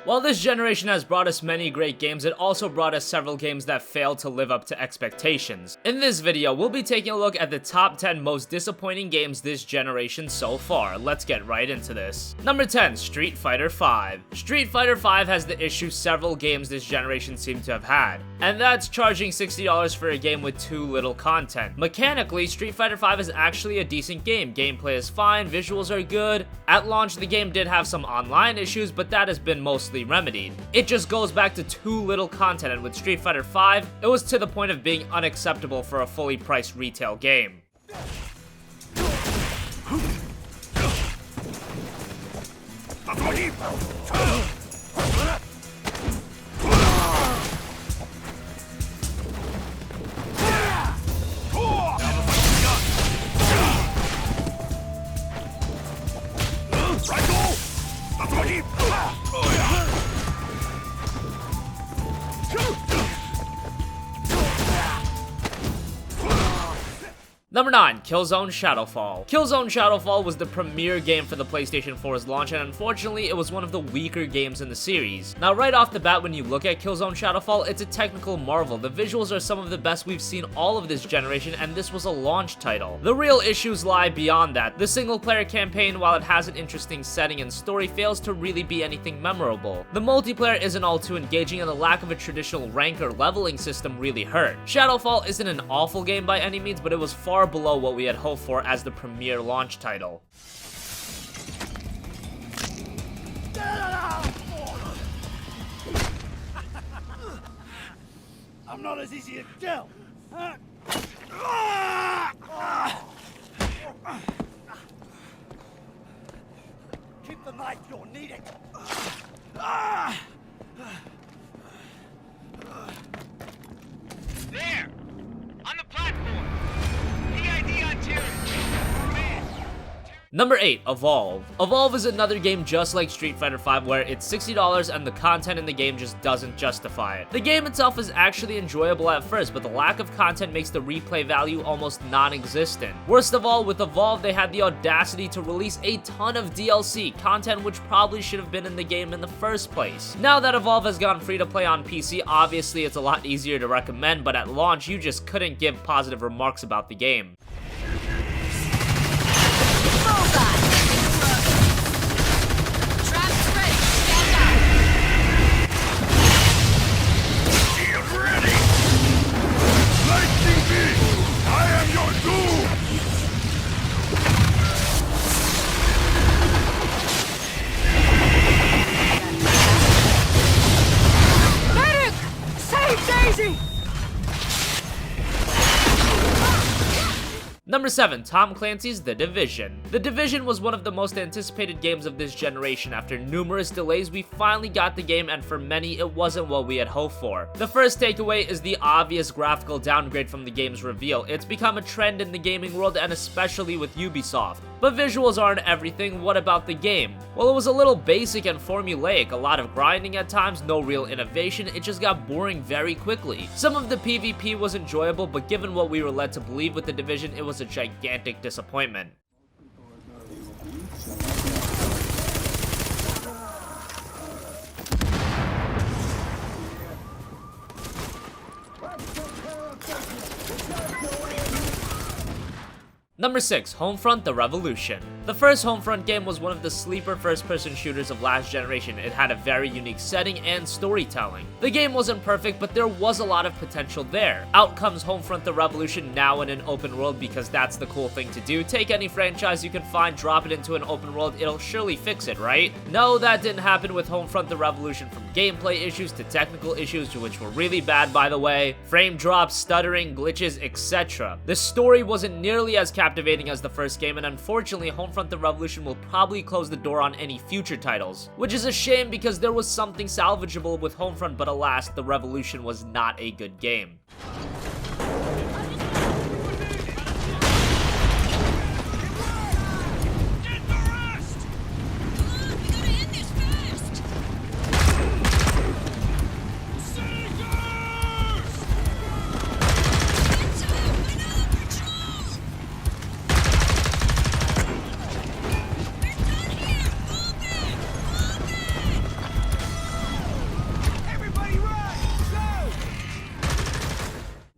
While this generation has brought us many great games, it also brought us several games that failed to live up to expectations. In this video, we'll be taking a look at the top 10 most disappointing games this generation so far. Let's get right into this. Number 10, Street Fighter V. Street Fighter V has the issue several games this generation seem to have had, and that's charging $60 for a game with too little content. Mechanically, Street Fighter V is actually a decent game. Gameplay is fine, visuals are good. At launch, the game did have some online issues, but that has been mostly remedied. It just goes back to too little content, and with Street Fighter V, it was to the point of being unacceptable for a fully priced retail game. Number 9, Killzone Shadowfall. Killzone Shadowfall was the premier game for the PlayStation 4's launch, and unfortunately, it was one of the weaker games in the series. Now, right off the bat, when you look at Killzone Shadowfall, it's a technical marvel. The visuals are some of the best we've seen all of this generation, and this was a launch title. The real issues lie beyond that. The single-player campaign, while it has an interesting setting and story, fails to really be anything memorable. The multiplayer isn't all too engaging, and the lack of a traditional rank or leveling system really hurt. Shadowfall isn't an awful game by any means, but it was far below what we had hoped for as the premier launch title. I'm not as easy to kill. Keep the knife, you'll need it. There! On the platform! PID on Tyranny! Number 8, Evolve. Evolve is another game just like Street Fighter V where it's $60 and the content in the game just doesn't justify it. The game itself is actually enjoyable at first, but the lack of content makes the replay value almost non-existent. Worst of all, with Evolve, they had the audacity to release a ton of DLC, content which probably should have been in the game in the first place. Now that Evolve has gone free to play on PC, obviously it's a lot easier to recommend, but at launch, you just couldn't give positive remarks about the game. Number 7, Tom Clancy's The Division. The Division was one of the most anticipated games of this generation. After numerous delays, we finally got the game, and for many, it wasn't what we had hoped for. The first takeaway is the obvious graphical downgrade from the game's reveal. It's become a trend in the gaming world, and especially with Ubisoft. But visuals aren't everything. What about the game? Well, it was a little basic and formulaic, a lot of grinding at times, no real innovation, it just got boring very quickly. Some of the PvP was enjoyable, but given what we were led to believe with The Division, it was a gigantic disappointment. Number 6, Homefront The Revolution. The first Homefront game was one of the sleeper first-person shooters of last generation. It had a very unique setting and storytelling. The game wasn't perfect, but there was a lot of potential there. Out comes Homefront The Revolution, now in an open world, because that's the cool thing to do. Take any franchise you can find, drop it into an open world, it'll surely fix it, right? No, that didn't happen with Homefront The Revolution. From gameplay issues to technical issues, which were really bad by the way, frame drops, stuttering, glitches, etc. The story wasn't nearly as captivating as the first game, and unfortunately, Homefront The Revolution will probably close the door on any future titles, which is a shame because there was something salvageable with Homefront, but alas, The Revolution was not a good game.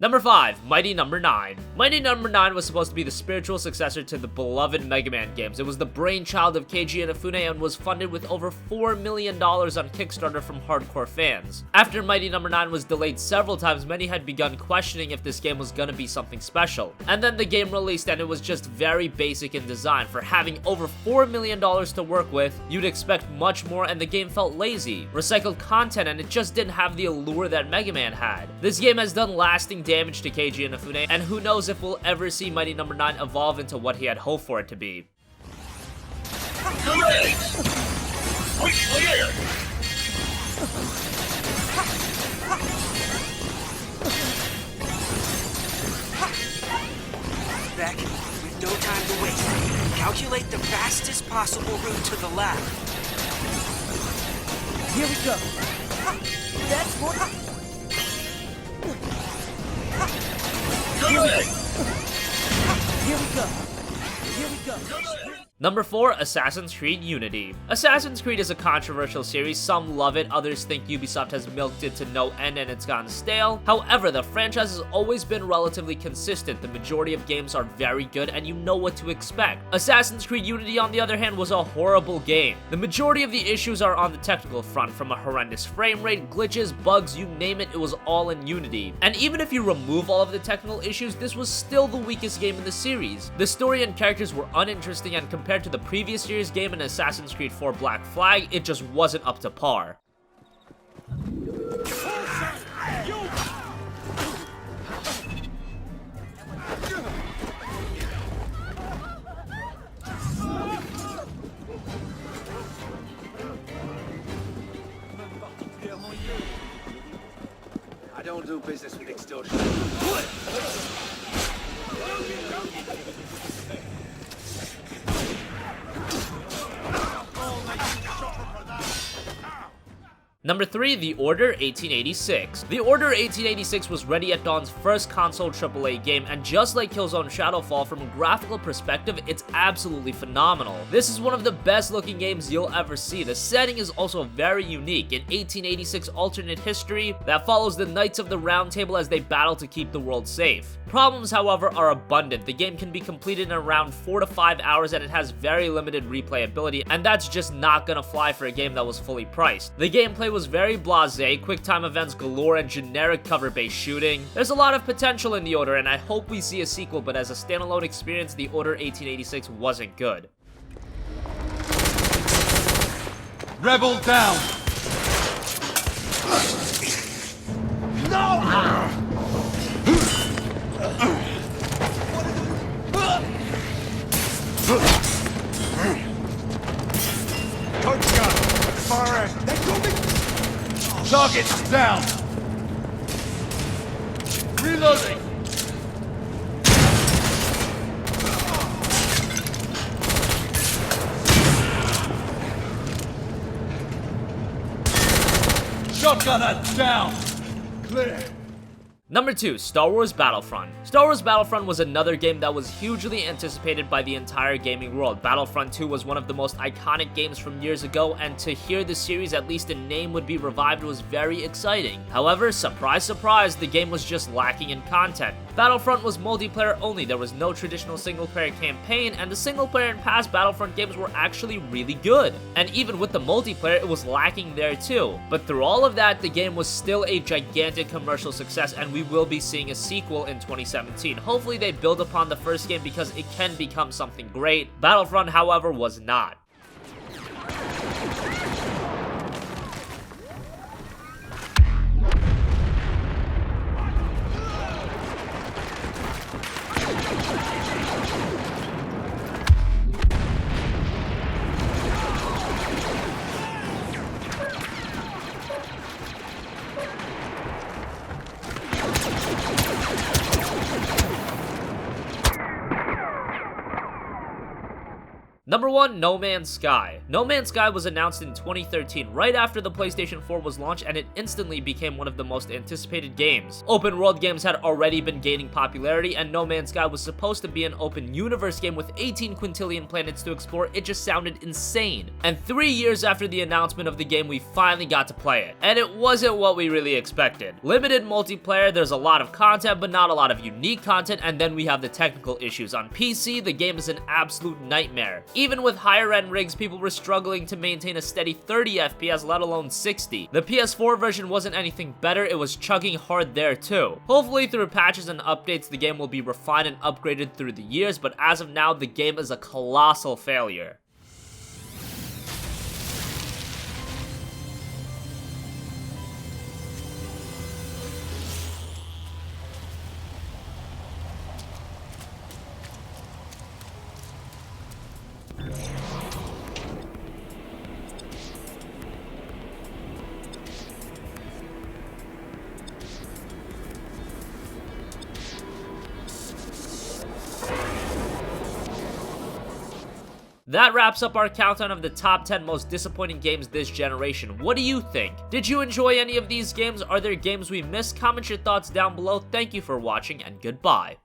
Number 5, Mighty Number 9. Mighty Number 9 was supposed to be the spiritual successor to the beloved Mega Man games. It was the brainchild of Keiji Inafune and was funded with over $4 million on Kickstarter from hardcore fans. After Mighty Number 9 was delayed several times, many had begun questioning if this game was gonna be something special. And then the game released and it was just very basic in design. For having over $4 million to work with, you'd expect much more, and the game felt lazy, recycled content, and it just didn't have the allure that Mega Man had. This game has done lasting damage to Keiji Inafune, and who knows if we'll ever see Mighty Number 9 evolve into what he had hoped for it to be. Beck, we've no time to waste. Calculate the fastest possible route to the lab. Here we go. That's what. Here we go. Here we go. Number 4, Assassin's Creed Unity. Assassin's Creed is a controversial series. Some love it, others think Ubisoft has milked it to no end and it's gotten stale. However, the franchise has always been relatively consistent. The majority of games are very good and you know what to expect. Assassin's Creed Unity, on the other hand, was a horrible game. The majority of the issues are on the technical front, from a horrendous frame rate, glitches, bugs, you name it, it was all in Unity. And even if you remove all of the technical issues, this was still the weakest game in the series. The story and characters were uninteresting, and compared to the previous year's game in Assassin's Creed 4 Black Flag, it just wasn't up to par. I don't do business with extortion. Number 3, The Order 1886. The Order 1886 was Ready at Dawn's first console AAA game, and just like Killzone Shadowfall, from a graphical perspective, it's absolutely phenomenal. This is one of the best looking games you'll ever see. The setting is also very unique, an 1886 alternate history that follows the Knights of the Round Table as they battle to keep the world safe. Problems, however, are abundant. The game can be completed in around 4 to 5 hours and it has very limited replayability, and that's just not gonna fly for a game that was fully priced. The gameplay was very blasé, quick time events galore, and generic cover-based shooting. There's a lot of potential in The Order, and I hope we see a sequel, but as a standalone experience, The Order 1886 wasn't good. Rebel down! No! Coach gun! Far end! Targets down! Reloading! Shotgunner down! Clear! Number 2, Star Wars Battlefront. Star Wars Battlefront was another game that was hugely anticipated by the entire gaming world. Battlefront 2 was one of the most iconic games from years ago, and to hear the series, at least in name, would be revived was very exciting. However, surprise surprise, the game was just lacking in content. Battlefront was multiplayer only, there was no traditional single-player campaign, and the single-player and past Battlefront games were actually really good. And even with the multiplayer, it was lacking there too. But through all of that, the game was still a gigantic commercial success, and we will be seeing a sequel in 2017. Hopefully they build upon the first game because it can become something great. Battlefront, however, was not. Number 1, No Man's Sky. No Man's Sky was announced in 2013, right after the PlayStation 4 was launched, and it instantly became one of the most anticipated games. Open world games had already been gaining popularity, and No Man's Sky was supposed to be an open universe game with 18 quintillion planets to explore. It just sounded insane. And 3 years after the announcement of the game, we finally got to play it. And it wasn't what we really expected. Limited multiplayer, there's a lot of content, but not a lot of unique content, and then we have the technical issues. On PC, the game is an absolute nightmare. Even with higher end rigs, people were struggling to maintain a steady 30 FPS, let alone 60. The PS4 version wasn't anything better, it was chugging hard there too. Hopefully through patches and updates, the game will be refined and upgraded through the years, but as of now, the game is a colossal failure. That wraps up our countdown of the top 10 most disappointing games this generation. What do you think? Did you enjoy any of these games? Are there games we missed? Comment your thoughts down below. Thank you for watching, and goodbye.